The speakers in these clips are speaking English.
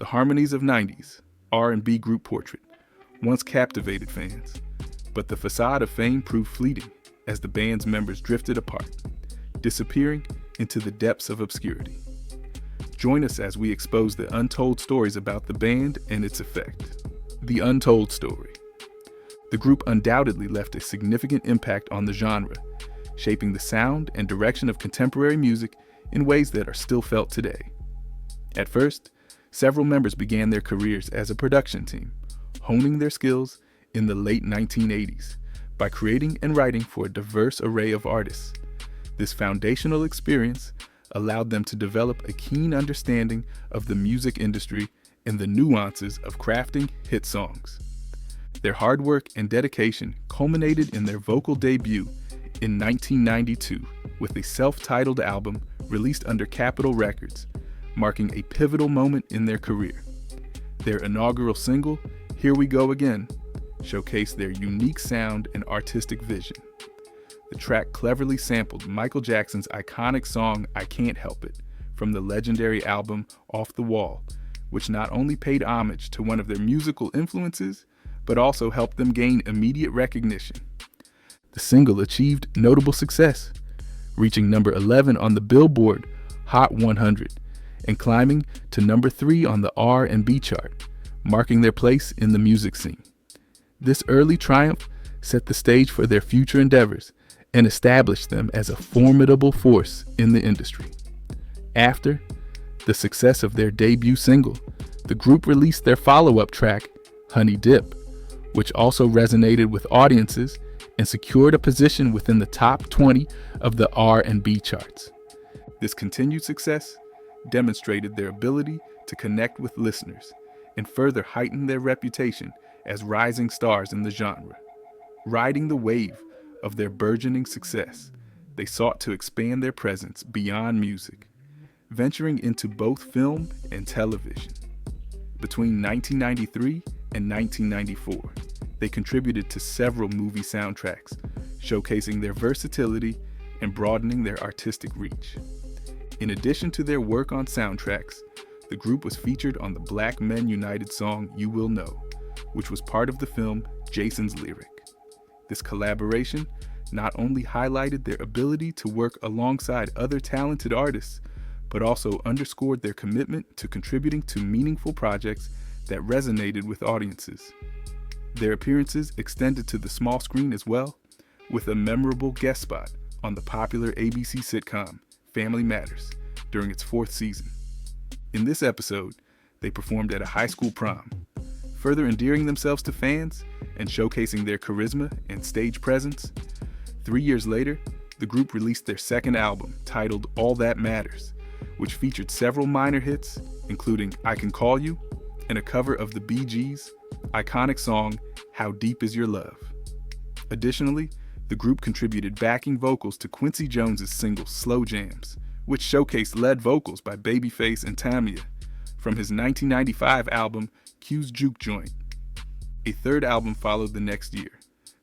The harmonies of 90s R&B group Portrait once captivated fans, but the facade of fame proved fleeting as the band's members drifted apart, disappearing into the depths of obscurity. Join us as we expose the untold stories about the band and its effect. The Untold Story. The group undoubtedly left a significant impact on the genre, shaping the sound and direction of contemporary music in ways that are still felt today. At first, several members began their careers as a production team, honing their skills in the late 1980s by creating and writing for a diverse array of artists. This foundational experience allowed them to develop a keen understanding of the music industry and the nuances of crafting hit songs. Their hard work and dedication culminated in their vocal debut in 1992 with a self-titled album released under Capitol Records, marking a pivotal moment in their career. Their inaugural single, Here We Go Again, showcased their unique sound and artistic vision. The track cleverly sampled Michael Jackson's iconic song I Can't Help It from the legendary album Off the Wall, which not only paid homage to one of their musical influences, but also helped them gain immediate recognition. The single achieved notable success, reaching number 11 on the Billboard Hot 100 and climbing to number 3 on the R&B chart, marking their place in the music scene. This early triumph set the stage for their future endeavors and established them as a formidable force in the industry. After the success of their debut single, the group released their follow-up track, Honey Dip, which also resonated with audiences and secured a position within the top 20 of the R&B charts. This continued success demonstrated their ability to connect with listeners and further heighten their reputation as rising stars in the genre. Riding the wave of their burgeoning success, they sought to expand their presence beyond music, venturing into both film and television. Between 1993 and 1994, they contributed to several movie soundtracks, showcasing their versatility and broadening their artistic reach. In addition to their work on soundtracks, the group was featured on the Black Men United song You Will Know, which was part of the film Jason's Lyric. This collaboration not only highlighted their ability to work alongside other talented artists, but also underscored their commitment to contributing to meaningful projects that resonated with audiences. Their appearances extended to the small screen as well, with a memorable guest spot on the popular ABC sitcom Family Matters during its 4th season. In this episode, they performed at a high school prom, further endearing themselves to fans and showcasing their charisma and stage presence. 3 years later, the group released their second album, titled All That Matters, which featured several minor hits, including I Can Call You and a cover of the Bee Gees' iconic song How Deep Is Your Love. Additionally, the group contributed backing vocals to Quincy Jones' single Slow Jams, which showcased lead vocals by Babyface and Tamia from his 1995 album Q's Juke Joint. A third album followed the next year,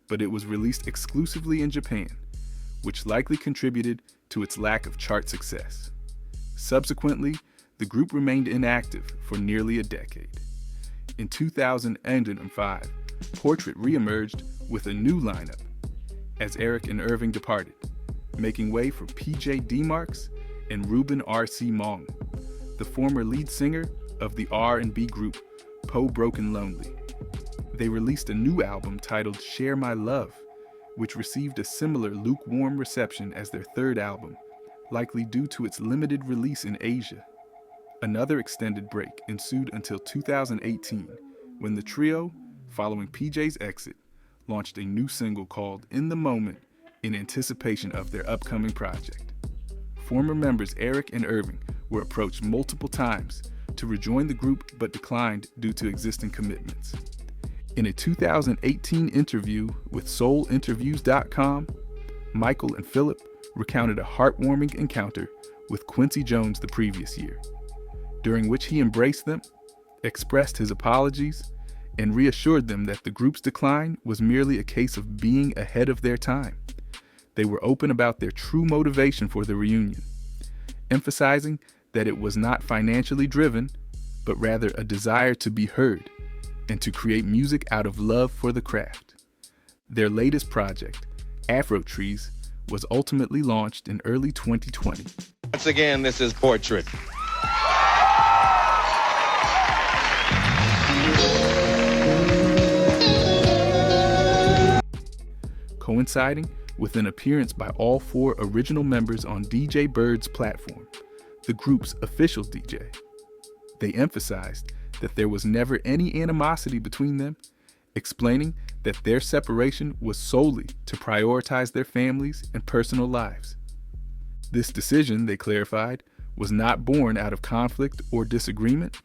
but it was released exclusively in Japan, which likely contributed to its lack of chart success. Subsequently, the group remained inactive for nearly a decade. In 2005, Portrait re-emerged with a new lineup as Eric and Irving departed, making way for PJ DeMarks and Ruben R.C. Mong, the former lead singer of the R&B group Po Broken Lonely. They released a new album titled Share My Love, which received a similar lukewarm reception as their third album, likely due to its limited release in Asia. Another extended break ensued until 2018, when the trio, following PJ's exit, launched a new single called In the Moment in anticipation of their upcoming project. Former members Eric and Irving were approached multiple times to rejoin the group but declined due to existing commitments. In a 2018 interview with SoulInterviews.com, Michael and Philip recounted a heartwarming encounter with Quincy Jones the previous year, during which he embraced them, expressed his apologies, and reassured them that the group's decline was merely a case of being ahead of their time. They were open about their true motivation for the reunion, emphasizing that it was not financially driven, but rather a desire to be heard and to create music out of love for the craft. Their latest project, Afro Trees, was ultimately launched in early 2020. Once again, this is Portrait. Coinciding with an appearance by all 4 original members on DJ Bird's platform, the group's official DJ. They emphasized that there was never any animosity between them, explaining that their separation was solely to prioritize their families and personal lives. This decision, they clarified, was not born out of conflict or disagreement,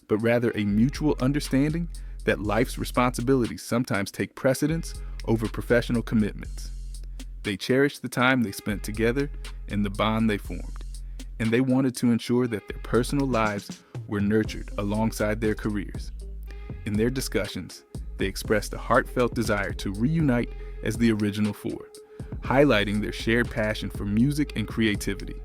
but rather a mutual understanding that life's responsibilities sometimes take precedence over professional commitments. They cherished the time they spent together and the bond they formed, and they wanted to ensure that their personal lives were nurtured alongside their careers. In their discussions, they expressed a heartfelt desire to reunite as the original 4, highlighting their shared passion for music and creativity.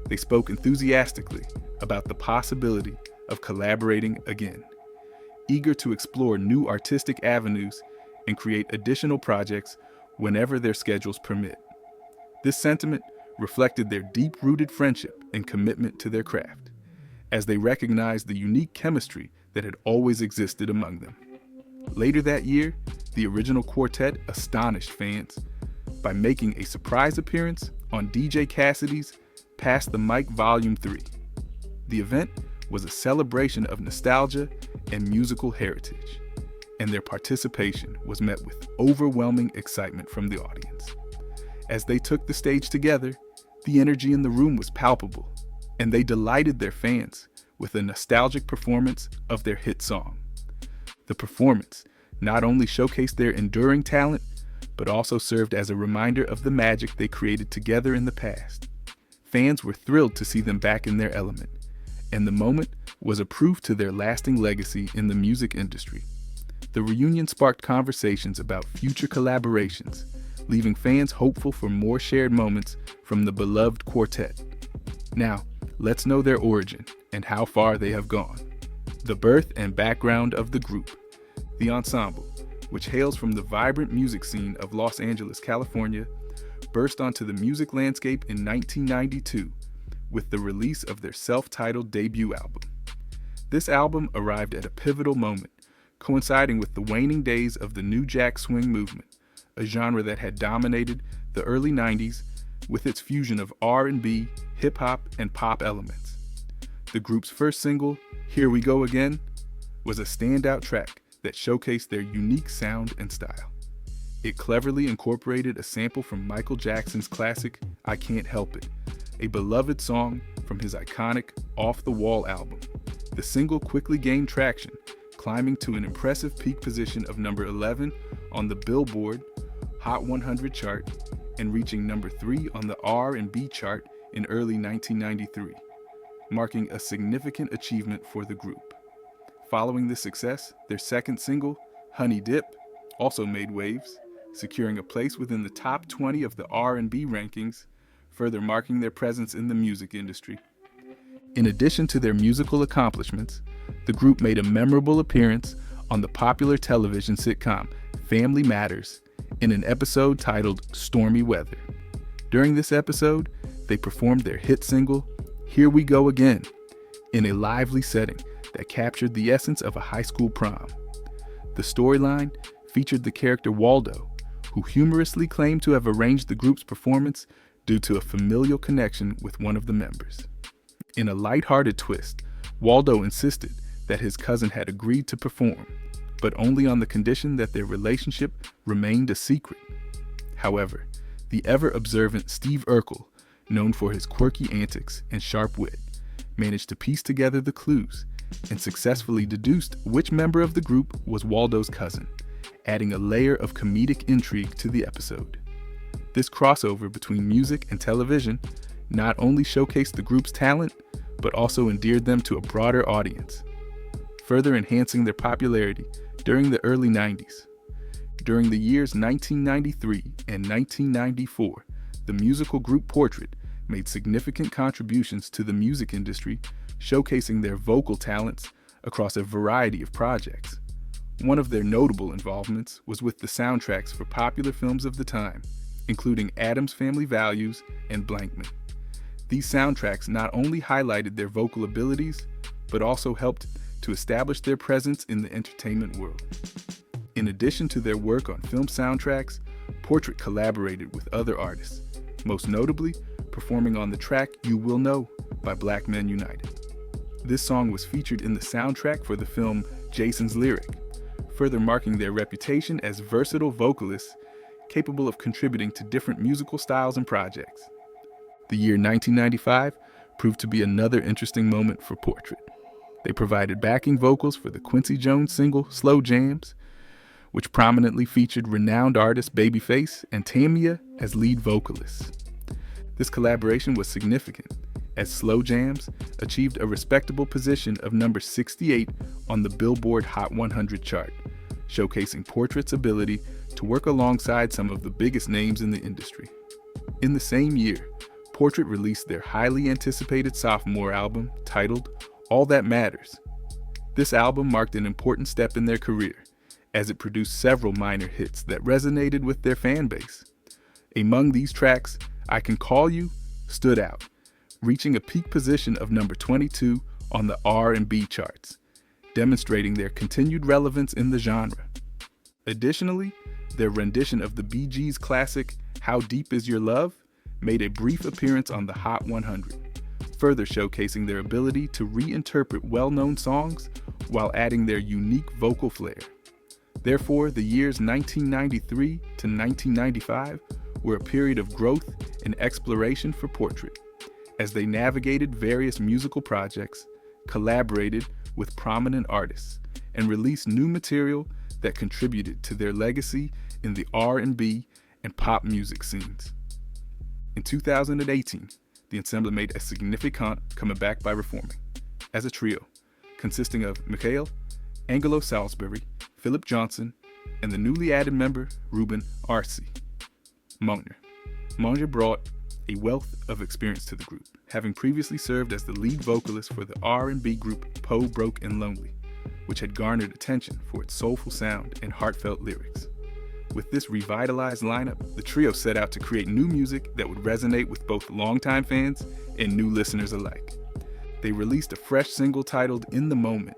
They spoke enthusiastically about the possibility of collaborating again, eager to explore new artistic avenues and create additional projects whenever their schedules permit. This sentiment reflected their deep-rooted friendship and commitment to their craft, as they recognized the unique chemistry that had always existed among them. Later that year, the original quartet astonished fans by making a surprise appearance on DJ Cassidy's Pass the Mic Volume 3. The event was a celebration of nostalgia and musical heritage, and their participation was met with overwhelming excitement from the audience. As they took the stage together, the energy in the room was palpable, and they delighted their fans with a nostalgic performance of their hit song. The performance not only showcased their enduring talent, but also served as a reminder of the magic they created together in the past. Fans were thrilled to see them back in their element, and the moment was a proof to their lasting legacy in the music industry. The reunion sparked conversations about future collaborations, leaving fans hopeful for more shared moments from the beloved quartet. Now, let's know their origin and how far they have gone. The birth and background of the group. The ensemble, which hails from the vibrant music scene of Los Angeles, California, burst onto the music landscape in 1992 with the release of their self-titled debut album. This album arrived at a pivotal moment, coinciding with the waning days of the New Jack Swing movement, a genre that had dominated the early 90s with its fusion of R&B, hip-hop, and pop elements. The group's first single, Here We Go Again, was a standout track that showcased their unique sound and style. It cleverly incorporated a sample from Michael Jackson's classic, I Can't Help It, a beloved song from his iconic Off the Wall album. The single quickly gained traction, climbing to an impressive peak position of number 11 on the Billboard Hot 100 chart and reaching number 3 on the R&B chart in early 1993, marking a significant achievement for the group. Following this success, their second single, Honey Dip, also made waves, securing a place within the top 20 of the R&B rankings, further marking their presence in the music industry. In addition to their musical accomplishments, the group made a memorable appearance on the popular television sitcom Family Matters in an episode titled Stormy Weather. During this episode, they performed their hit single, Here We Go Again, in a lively setting that captured the essence of a high school prom. The storyline featured the character Waldo, who humorously claimed to have arranged the group's performance due to a familial connection with one of the members. In a lighthearted twist, Waldo insisted that his cousin had agreed to perform, but only on the condition that their relationship remained a secret. However, the ever-observant Steve Urkel, known for his quirky antics and sharp wit, managed to piece together the clues and successfully deduced which member of the group was Waldo's cousin, adding a layer of comedic intrigue to the episode. This crossover between music and television not only showcased the group's talent, but also endeared them to a broader audience, further enhancing their popularity during the early 90s. During the years 1993 and 1994, the musical group Portrait made significant contributions to the music industry, showcasing their vocal talents across a variety of projects. One of their notable involvements was with the soundtracks for popular films of the time, including Addams Family Values and Blankman. These soundtracks not only highlighted their vocal abilities, but also helped to establish their presence in the entertainment world. In addition to their work on film soundtracks, Portrait collaborated with other artists, most notably performing on the track You Will Know by Black Men United. This song was featured in the soundtrack for the film Jason's Lyric, further marking their reputation as versatile vocalists capable of contributing to different musical styles and projects. The year 1995 proved to be another interesting moment for Portrait. They provided backing vocals for the Quincy Jones single Slow Jams, which prominently featured renowned artist Babyface and Tamia as lead vocalists. This collaboration was significant, as Slow Jams achieved a respectable position of number 68 on the Billboard Hot 100 chart, showcasing Portrait's ability to work alongside some of the biggest names in the industry. In the same year, Portrait released their highly anticipated sophomore album titled All That Matters. This album marked an important step in their career, as it produced several minor hits that resonated with their fan base. Among these tracks, I Can Call You stood out, reaching a peak position of number 22 on the R&B charts, demonstrating their continued relevance in the genre. Additionally, their rendition of the Bee Gees' classic How Deep Is Your Love made a brief appearance on the Hot 100, further showcasing their ability to reinterpret well-known songs while adding their unique vocal flair. Therefore, the years 1993 to 1995 were a period of growth and exploration for Portrait, as they navigated various musical projects, collaborated with prominent artists, and released new material that contributed to their legacy in the R&B and pop music scenes. In 2018, the ensemble made a significant comeback by reforming, as a trio, consisting of Mikhail, Angelo Salisbury, Philip Johnson, and the newly added member, Ruben Arce. Monier brought a wealth of experience to the group, having previously served as the lead vocalist for the R&B group Poe, Broke, and Lonely, which had garnered attention for its soulful sound and heartfelt lyrics. With this revitalized lineup, the trio set out to create new music that would resonate with both longtime fans and new listeners alike. They released a fresh single titled In the Moment,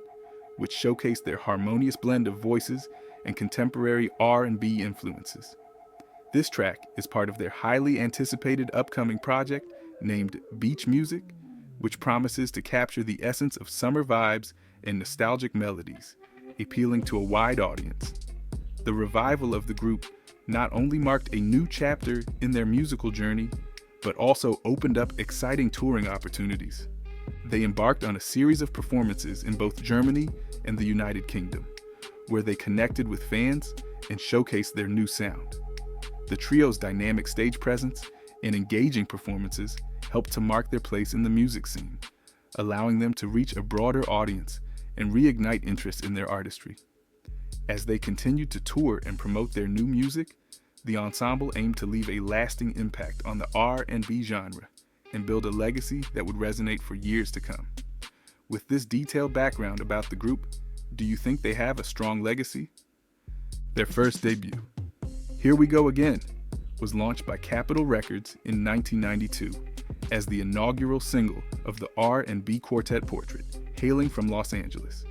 which showcased their harmonious blend of voices and contemporary R&B influences. This track is part of their highly anticipated upcoming project named Beach Music, which promises to capture the essence of summer vibes and nostalgic melodies, appealing to a wide audience. The revival of the group not only marked a new chapter in their musical journey, but also opened up exciting touring opportunities. They embarked on a series of performances in both Germany and the United Kingdom, where they connected with fans and showcased their new sound. The trio's dynamic stage presence and engaging performances helped to mark their place in the music scene, allowing them to reach a broader audience and reignite interest in their artistry. As they continued to tour and promote their new music, the ensemble aimed to leave a lasting impact on the R&B genre and build a legacy that would resonate for years to come. With this detailed background about the group, do you think they have a strong legacy? Their first debut, Here We Go Again, was launched by Capitol Records in 1992 as the inaugural single of the R&B quartet Portrait, hailing from Los Angeles.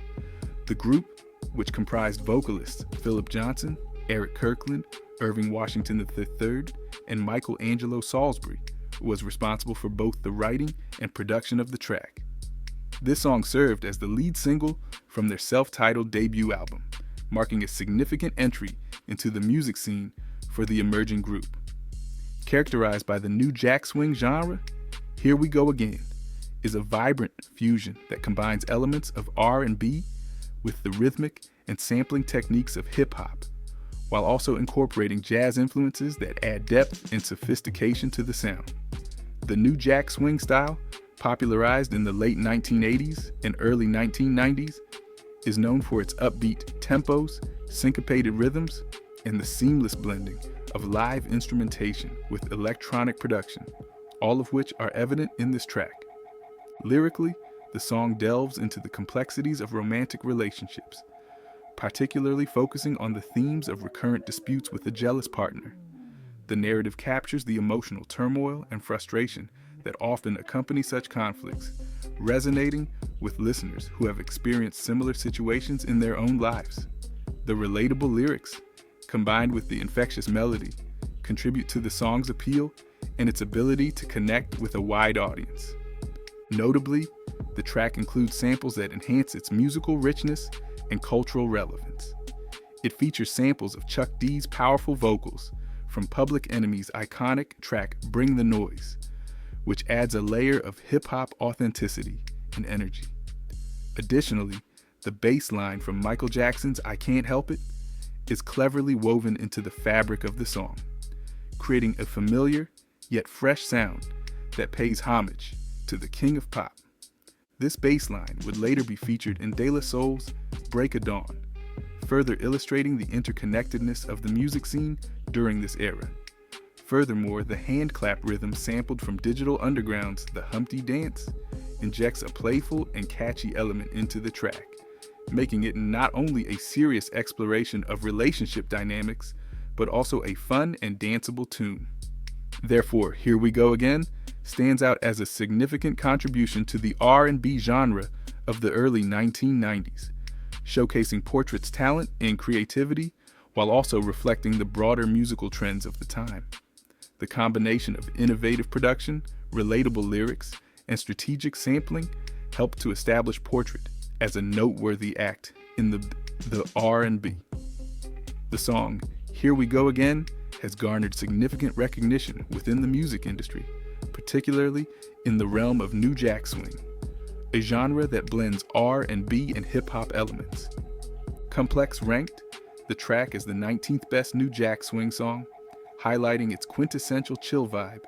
The group, which comprised vocalists Philip Johnson, Eric Kirkland, Irving Washington III, and Michael Angelo Salisbury, was responsible for both the writing and production of the track. This song served as the lead single from their self-titled debut album, marking a significant entry into the music scene for the emerging group. Characterized by the new jack swing genre, Here We Go Again is a vibrant fusion that combines elements of R&B with the rhythmic and sampling techniques of hip-hop, while also incorporating jazz influences that add depth and sophistication to the sound. The new jack swing style, popularized in the late 1980s and early 1990s, is known for its upbeat tempos, syncopated rhythms, and the seamless blending of live instrumentation with electronic production, all of which are evident in this track. Lyrically, the the song delves into the complexities of romantic relationships, particularly focusing on the themes of recurrent disputes with a jealous partner. The narrative captures the emotional turmoil and frustration that often accompany such conflicts, resonating with listeners who have experienced similar situations in their own lives. The relatable lyrics, combined with the infectious melody, contribute to the song's appeal and its ability to connect with a wide audience. Notably, the track includes samples that enhance its musical richness and cultural relevance. It features samples of Chuck D's powerful vocals from Public Enemy's iconic track Bring the Noise, which adds a layer of hip-hop authenticity and energy. Additionally, the bass line from Michael Jackson's I Can't Help It is cleverly woven into the fabric of the song, creating a familiar yet fresh sound that pays homage to the king of pop. This bass line would later be featured in De La Soul's Break of Dawn, further illustrating the interconnectedness of the music scene during this era. Furthermore, the hand clap rhythm sampled from Digital Underground's The Humpty Dance injects a playful and catchy element into the track, making it not only a serious exploration of relationship dynamics, but also a fun and danceable tune. Therefore, Here We Go Again stands out as a significant contribution to the R&B genre of the early 1990s, showcasing Portrait's talent and creativity while also reflecting the broader musical trends of the time. The combination of innovative production, relatable lyrics, and strategic sampling helped to establish Portrait as a noteworthy act in the R&B. The song Here We Go Again has garnered significant recognition within the music industry, particularly in the realm of new jack swing, a genre that blends R&B and hip-hop elements. Complex ranked the track as the 19th best new jack swing song, highlighting its quintessential chill vibe,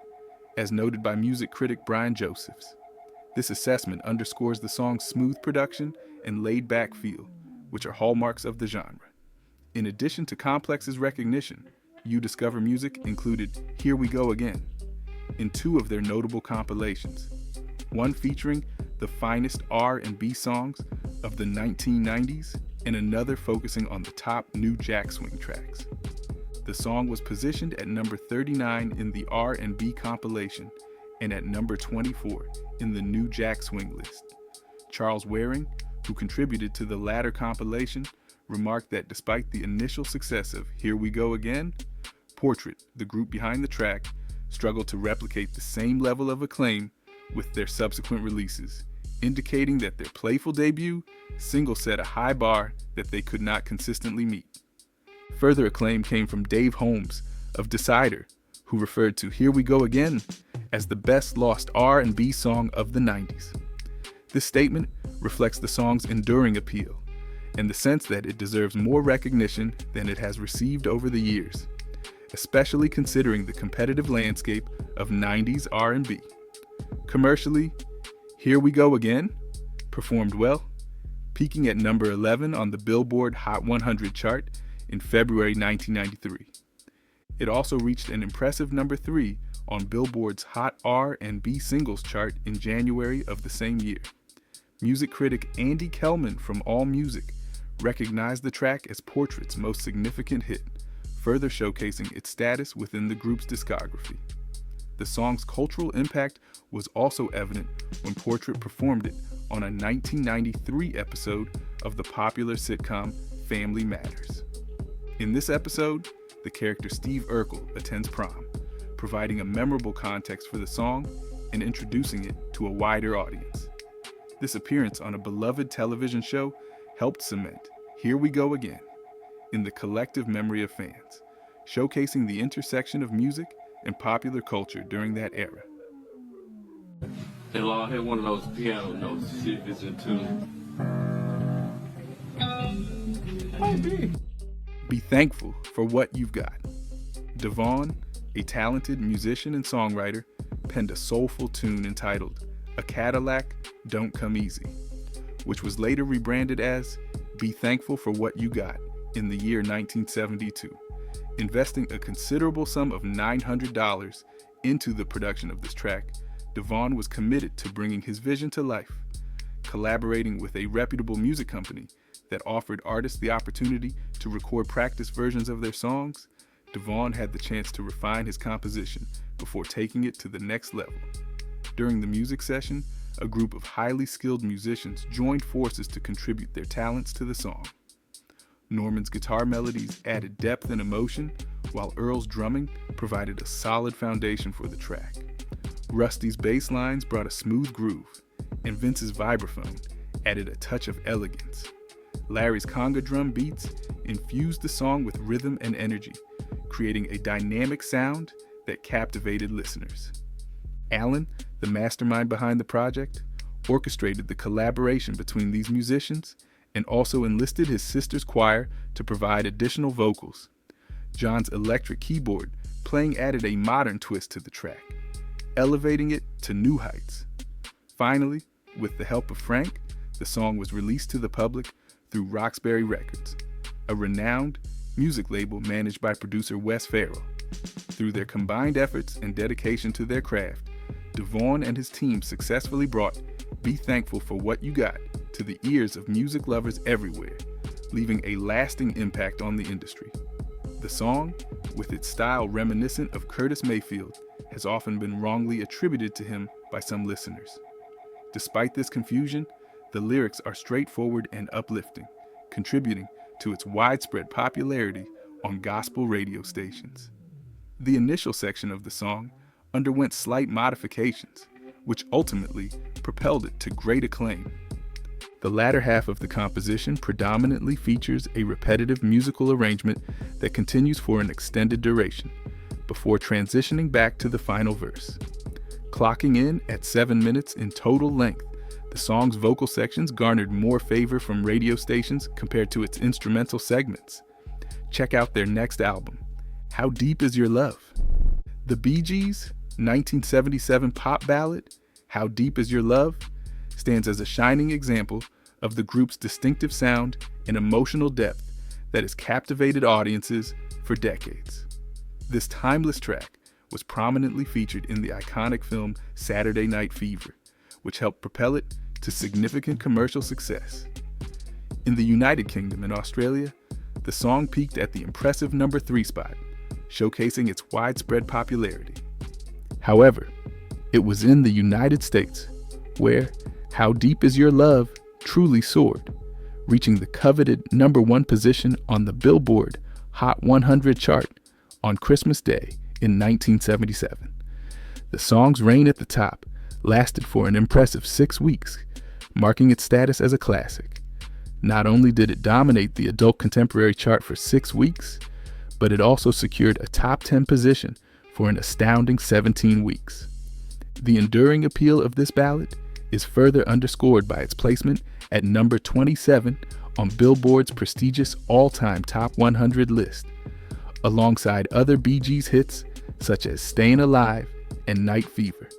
as noted by music critic Brian Josephs. This assessment underscores the song's smooth production and laid-back feel, which are hallmarks of the genre. In addition to Complex's recognition, You Discover Music included Here We Go Again in two of their notable compilations, one featuring the finest R&B songs of the 1990s and another focusing on the top new jack swing tracks. The song was positioned at number 39 in the R&B compilation and at number 24 in the new jack swing list. Charles Waring, who contributed to the latter compilation, remarked that despite the initial success of Here We Go Again, Portrait, the group behind the track, struggled to replicate the same level of acclaim with their subsequent releases, indicating that their playful debut single set a high bar that they could not consistently meet. Further acclaim came from Dave Holmes of Decider, who referred to Here We Go Again as the best lost R&B song of the 90s. This statement reflects the song's enduring appeal and the sense that it deserves more recognition than it has received over the years, especially considering the competitive landscape of 90s R&B. Commercially, Here We Go Again performed well, peaking at number 11 on the Billboard Hot 100 chart in February 1993. It also reached an impressive number 3 on Billboard's Hot R&B Singles chart in January of the same year. Music critic Andy Kellman from AllMusic recognized the track as Portrait's most significant hit, further showcasing its status within the group's discography. The song's cultural impact was also evident when Portrait performed it on a 1993 episode of the popular sitcom Family Matters. In this episode, the character Steve Urkel attends prom, providing a memorable context for the song and introducing it to a wider audience. This appearance on a beloved television show helped cement Here We Go Again in the collective memory of fans, showcasing the intersection of music and popular culture during that era. They'll all hit one of those piano notes, see if it's in tune. Be thankful for what you've got. Devon, a talented musician and songwriter, penned a soulful tune entitled A Cadillac Don't Come Easy, which was later rebranded as Be Thankful for What You Got in the year 1972, investing a considerable sum of $900 into the production of this track. Devon was committed to bringing his vision to life, collaborating with a reputable music company that offered artists the opportunity to record practice versions of their songs, Devon had the chance to refine his composition before taking it to the next level. During the music session, a group of highly skilled musicians joined forces to contribute their talents to the song. Norman's guitar melodies added depth and emotion, while Earl's drumming provided a solid foundation for the track. Rusty's bass lines brought a smooth groove, and Vince's vibraphone added a touch of elegance. Larry's conga drum beats infused the song with rhythm and energy, creating a dynamic sound that captivated listeners. Alan, the mastermind behind the project, orchestrated the collaboration between these musicians and also enlisted his sister's choir to provide additional vocals. John's electric keyboard playing added a modern twist to the track, elevating it to new heights. Finally, with the help of Frank, the song was released to the public through Roxbury Records, a renowned music label managed by producer Wes Farrell. Through their combined efforts and dedication to their craft, Devon and his team successfully brought Be Thankful for What You Got to the ears of music lovers everywhere, leaving a lasting impact on the industry. The song, with its style reminiscent of Curtis Mayfield, has often been wrongly attributed to him by some listeners. Despite this confusion, the lyrics are straightforward and uplifting, contributing to its widespread popularity on gospel radio stations. The initial section of the song underwent slight modifications, which ultimately propelled it to great acclaim. The latter half of the composition predominantly features a repetitive musical arrangement that continues for an extended duration, before transitioning back to the final verse. Clocking in at 7 minutes in total length, the song's vocal sections garnered more favor from radio stations compared to its instrumental segments. Check out their next album, How Deep Is Your Love? The Bee Gees' 1977 pop ballad, How Deep Is Your Love, stands as a shining example of the group's distinctive sound and emotional depth that has captivated audiences for decades. This timeless track was prominently featured in the iconic film Saturday Night Fever, which helped propel it to significant commercial success. In the United Kingdom and Australia, the song peaked at the impressive number 3 spot, showcasing its widespread popularity. However, it was in the United States where How Deep Is Your Love truly soared, reaching the coveted number 1 position on the Billboard Hot 100 chart on Christmas Day in 1977. The song's reign at the top lasted for an impressive 6 weeks, marking its status as a classic. Not only did it dominate the adult contemporary chart for 6 weeks, but it also secured a top 10 position for an astounding 17 weeks. The enduring appeal of this ballad is further underscored by its placement at number 27 on Billboard's prestigious all-time Top 100 list, alongside other Bee Gees hits such as Stayin' Alive and Night Fever.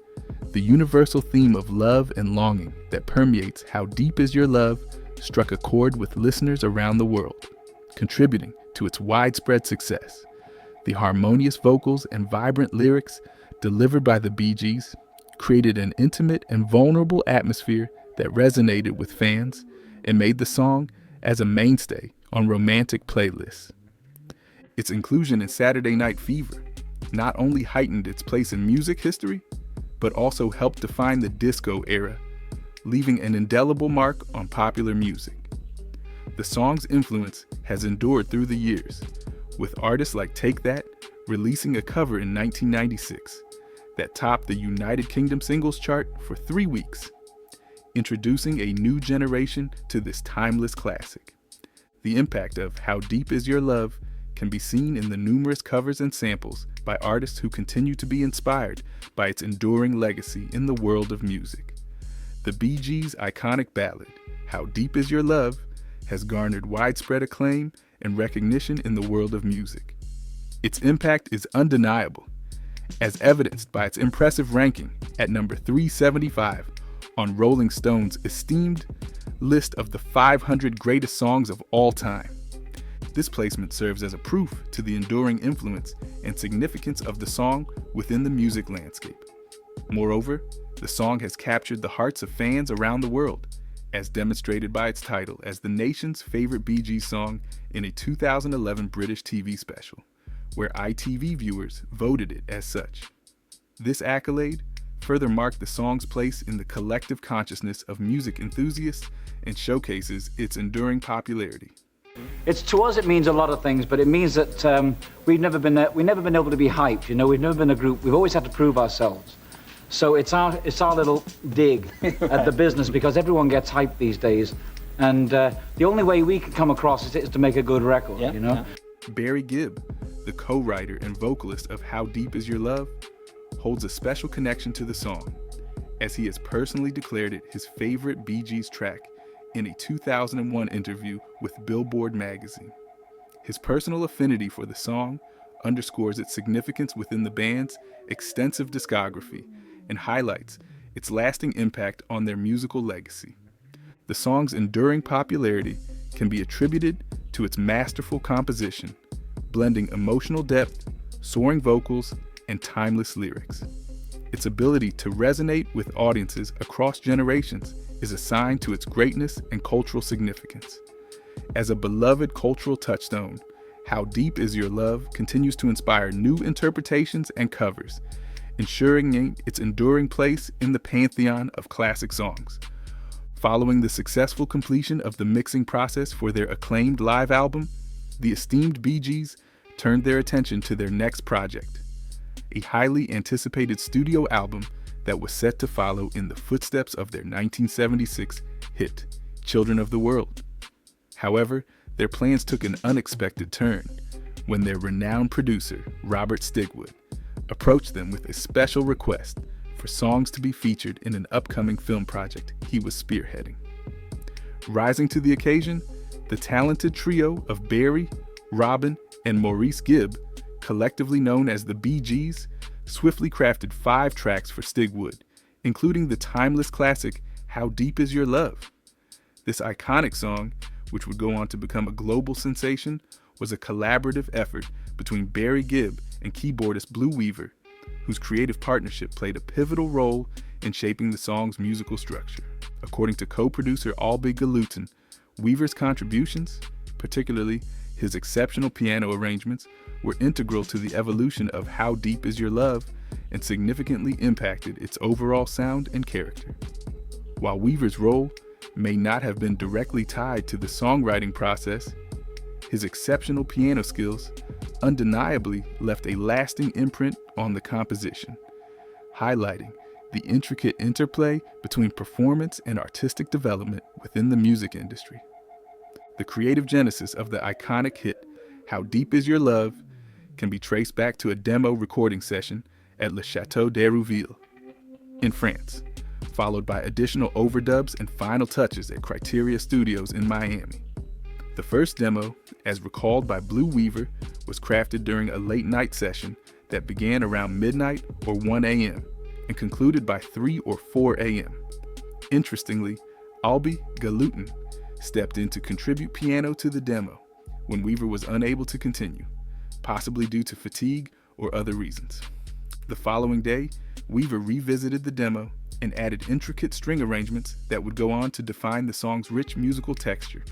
The universal theme of love and longing that permeates How Deep Is Your Love struck a chord with listeners around the world, contributing to its widespread success. The harmonious vocals and vibrant lyrics delivered by the Bee Gees created an intimate and vulnerable atmosphere that resonated with fans and made the song as a mainstay on romantic playlists. Its inclusion in Saturday Night Fever not only heightened its place in music history, but also helped define the disco era, leaving an indelible mark on popular music. The song's influence has endured through the years, with artists like Take That releasing a cover in 1996 that topped the United Kingdom singles chart for 3 weeks, introducing a new generation to this timeless classic. The impact of How Deep Is Your Love can be seen in the numerous covers and samples by artists who continue to be inspired by its enduring legacy in the world of music. The Bee Gees' iconic ballad, How Deep Is Your Love, has garnered widespread acclaim and recognition in the world of music. Its impact is undeniable, as evidenced by its impressive ranking at number 375 on Rolling Stone's esteemed list of the 500 greatest songs of all time. This placement serves as a proof to the enduring influence and significance of the song within the music landscape. Moreover, the song has captured the hearts of fans around the world, as demonstrated by its title as the nation's favorite Bee Gees song in a 2011 British TV special, where ITV viewers voted it as such. This accolade further marked the song's place in the collective consciousness of music enthusiasts and showcases its enduring popularity. To us, it means a lot of things, but it means that we've never been able to be hyped. You know, we've never been a group. We've always had to prove ourselves. So it's our little dig at the business, because everyone gets hyped these days, and the only way we can come across is to make a good record. You know. Yeah. Barry Gibb, the co-writer and vocalist of How Deep Is Your Love, holds a special connection to the song, as he has personally declared it his favorite Bee Gees track in a 2001 interview with Billboard magazine. His personal affinity for the song underscores its significance within the band's extensive discography and highlights its lasting impact on their musical legacy. The song's enduring popularity can be attributed to its masterful composition, blending emotional depth, soaring vocals, and timeless lyrics. Its ability to resonate with audiences across generations is assigned to its greatness and cultural significance. As a beloved cultural touchstone, How Deep Is Your Love continues to inspire new interpretations and covers, ensuring its enduring place in the pantheon of classic songs. Following the successful completion of the mixing process for their acclaimed live album, the esteemed Bee Gees turned their attention to their next project, a highly anticipated studio album that was set to follow in the footsteps of their 1976 hit, Children of the World. However, their plans took an unexpected turn when their renowned producer, Robert Stigwood, approached them with a special request for songs to be featured in an upcoming film project he was spearheading. Rising to the occasion, the talented trio of Barry, Robin, and Maurice Gibb, collectively known as the Bee Gees, swiftly crafted 5 tracks for Stigwood, including the timeless classic How Deep Is Your Love? This iconic song, which would go on to become a global sensation, was a collaborative effort between Barry Gibb and keyboardist Blue Weaver, whose creative partnership played a pivotal role in shaping the song's musical structure. According to co-producer Albie Galutin, Weaver's contributions, particularly his exceptional piano arrangements, were integral to the evolution of How Deep Is Your Love and significantly impacted its overall sound and character. While Weaver's role may not have been directly tied to the songwriting process, his exceptional piano skills undeniably left a lasting imprint on the composition, highlighting the intricate interplay between performance and artistic development within the music industry. The creative genesis of the iconic hit, How Deep Is Your Love, can be traced back to a demo recording session at Le Chateau d'Hérouville in France, followed by additional overdubs and final touches at Criteria Studios in Miami. The first demo, as recalled by Blue Weaver, was crafted during a late-night session that began around midnight or 1 a.m. and concluded by 3 or 4 a.m. Interestingly, Albie Galutin stepped in to contribute piano to the demo when Weaver was unable to continue, possibly due to fatigue or other reasons. The following day, Weaver revisited the demo and added intricate string arrangements that would go on to define the song's rich musical texture.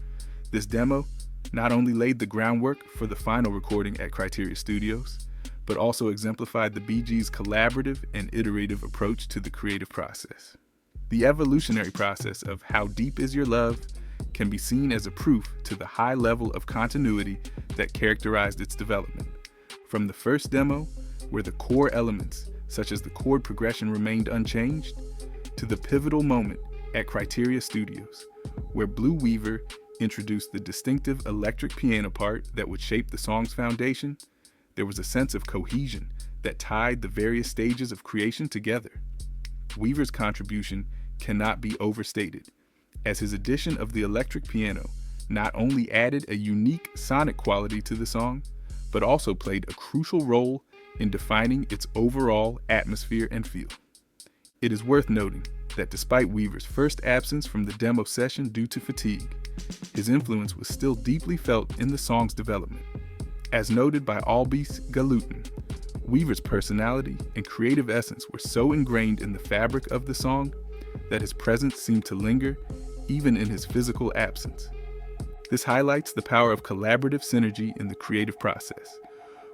This demo not only laid the groundwork for the final recording at Criteria Studios, but also exemplified the Bee Gees' collaborative and iterative approach to the creative process. The evolutionary process of How Deep Is Your Love can be seen as a proof to the high level of continuity that characterized its development. From the first demo, where the core elements, such as the chord progression, remained unchanged, to the pivotal moment at Criteria Studios, where Blue Weaver introduced the distinctive electric piano part that would shape the song's foundation, there was a sense of cohesion that tied the various stages of creation together. Weaver's contribution cannot be overstated, as his addition of the electric piano not only added a unique sonic quality to the song, but also played a crucial role in defining its overall atmosphere and feel. It is worth noting that despite Weaver's first absence from the demo session due to fatigue, his influence was still deeply felt in the song's development. As noted by Albie Galutin, Weaver's personality and creative essence were so ingrained in the fabric of the song that his presence seemed to linger even in his physical absence. This highlights the power of collaborative synergy in the creative process,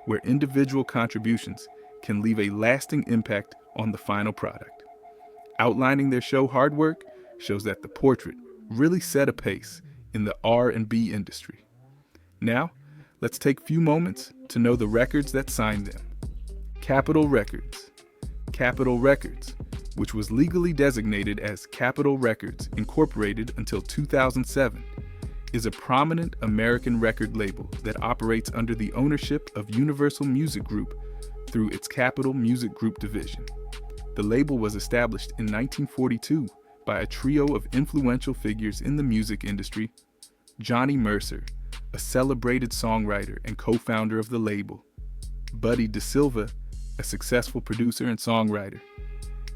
where individual contributions can leave a lasting impact on the final product. Outlining their show hard work shows that the Portrait really set a pace in the R&B industry. Now, let's take a few moments to know the records that signed them. Capitol Records. Capitol Records, which was legally designated as Capitol Records Incorporated until 2007, is a prominent American record label that operates under the ownership of Universal Music Group through its Capitol Music Group division. The label was established in 1942 by a trio of influential figures in the music industry: Johnny Mercer, a celebrated songwriter and co-founder of the label; Buddy DeSilva, a successful producer and songwriter;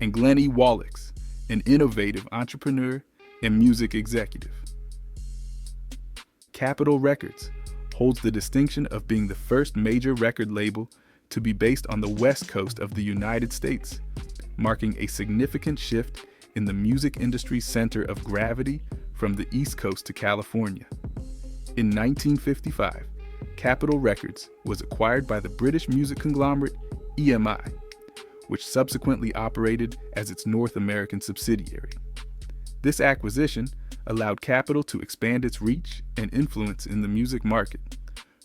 and Glenn E. Wallix, an innovative entrepreneur and music executive. Capitol Records holds the distinction of being the first major record label to be based on the West Coast of the United States, marking a significant shift in the music industry's center of gravity from the East Coast to California. In 1955, Capitol Records was acquired by the British music conglomerate EMI, which subsequently operated as its North American subsidiary. This acquisition allowed Capitol to expand its reach and influence in the music market,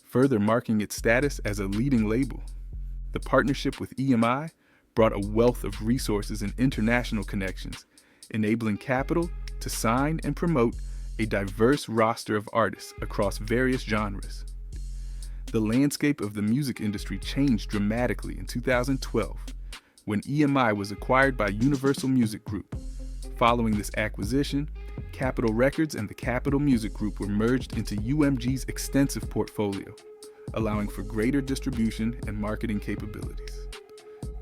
further marking its status as a leading label. The partnership with EMI brought a wealth of resources and international connections, enabling Capitol to sign and promote a diverse roster of artists across various genres. The landscape of the music industry changed dramatically in 2012 when EMI was acquired by Universal Music Group. Following this acquisition, Capitol Records and the Capitol Music Group were merged into UMG's extensive portfolio, allowing for greater distribution and marketing capabilities.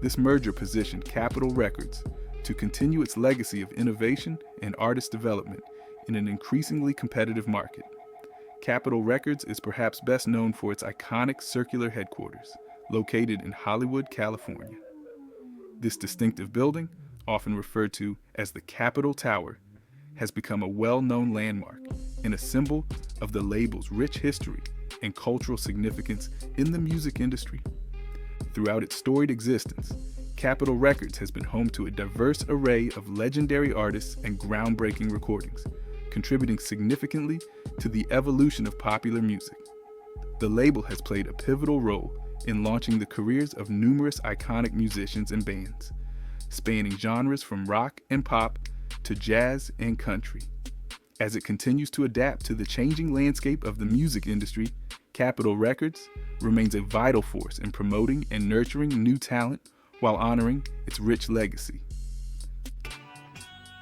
This merger positioned Capitol Records to continue its legacy of innovation and artist development in an increasingly competitive market. Capitol Records is perhaps best known for its iconic circular headquarters, located in Hollywood, California. This distinctive building, often referred to as the Capitol Tower, has become a well-known landmark and a symbol of the label's rich history and cultural significance in the music industry. Throughout its storied existence, Capitol Records has been home to a diverse array of legendary artists and groundbreaking recordings, contributing significantly to the evolution of popular music. The label has played a pivotal role in launching the careers of numerous iconic musicians and bands, spanning genres from rock and pop to jazz and country. As it continues to adapt to the changing landscape of the music industry, Capitol Records remains a vital force in promoting and nurturing new talent while honoring its rich legacy.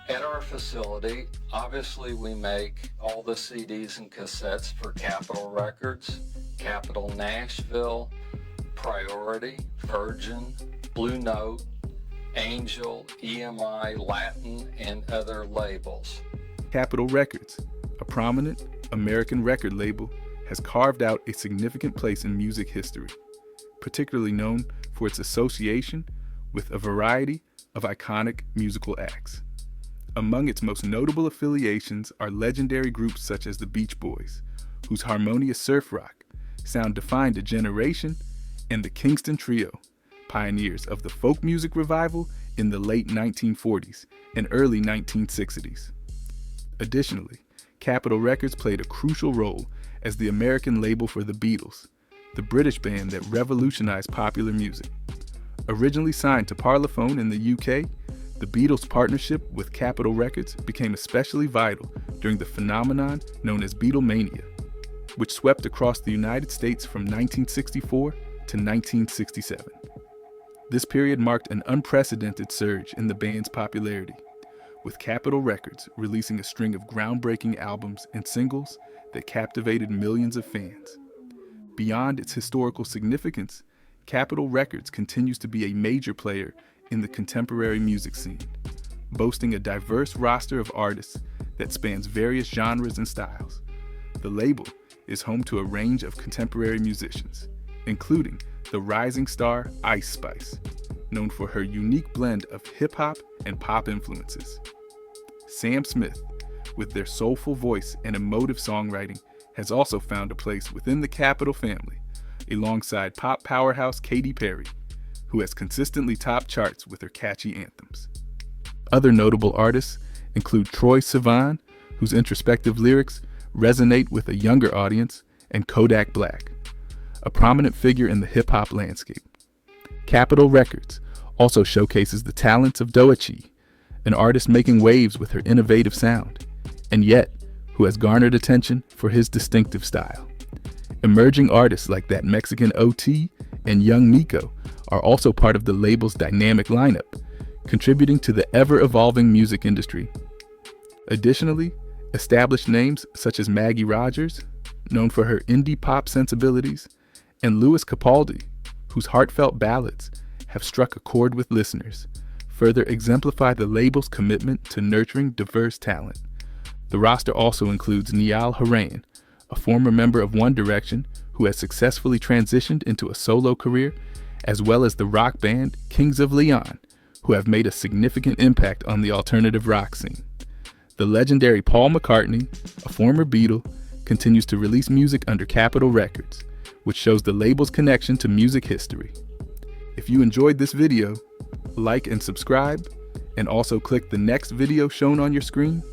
At our facility, obviously we make all the CDs and cassettes for Capitol Records, Capitol Nashville, Priority, Virgin, Blue Note, Angel, EMI, Latin, and other labels. Capitol Records, a prominent American record label, has carved out a significant place in music history, particularly known for its association with a variety of iconic musical acts. Among its most notable affiliations are legendary groups such as the Beach Boys, whose harmonious surf rock sound defined a generation, and the Kingston Trio, pioneers of the folk music revival in the late 1940s and early 1960s. Additionally, Capitol Records played a crucial role as the American label for the Beatles, the British band that revolutionized popular music. Originally signed to Parlophone in the UK, the Beatles' partnership with Capitol Records became especially vital during the phenomenon known as Beatlemania, which swept across the United States from 1964 to 1967. This period marked an unprecedented surge in the band's popularity, with Capitol Records releasing a string of groundbreaking albums and singles that captivated millions of fans. Beyond its historical significance, Capitol Records continues to be a major player in the contemporary music scene, boasting a diverse roster of artists that spans various genres and styles. The label is home to a range of contemporary musicians, including the rising star Ice Spice, known for her unique blend of hip-hop and pop influences. Sam Smith, with their soulful voice and emotive songwriting, has also found a place within the Capitol family, alongside pop powerhouse Katy Perry, who has consistently topped charts with her catchy anthems. Other notable artists include Troye Sivan, whose introspective lyrics resonate with a younger audience, and Kodak Black, a prominent figure in the hip-hop landscape. Capitol Records also showcases the talents of Doechii, an artist making waves with her innovative sound, and yet who has garnered attention for his distinctive style. Emerging artists like that Mexican OT and Young Miko are also part of the label's dynamic lineup, contributing to the ever-evolving music industry. Additionally, established names such as Maggie Rogers, known for her indie pop sensibilities, and Louis Capaldi, whose heartfelt ballads have struck a chord with listeners, further exemplify the label's commitment to nurturing diverse talent. The roster also includes Niall Horan, a former member of One Direction who has successfully transitioned into a solo career, as well as the rock band Kings of Leon, who have made a significant impact on the alternative rock scene. The legendary Paul McCartney, a former Beatle, continues to release music under Capitol Records, which shows the label's connection to music history. If you enjoyed this video, like and subscribe, and also click the next video shown on your screen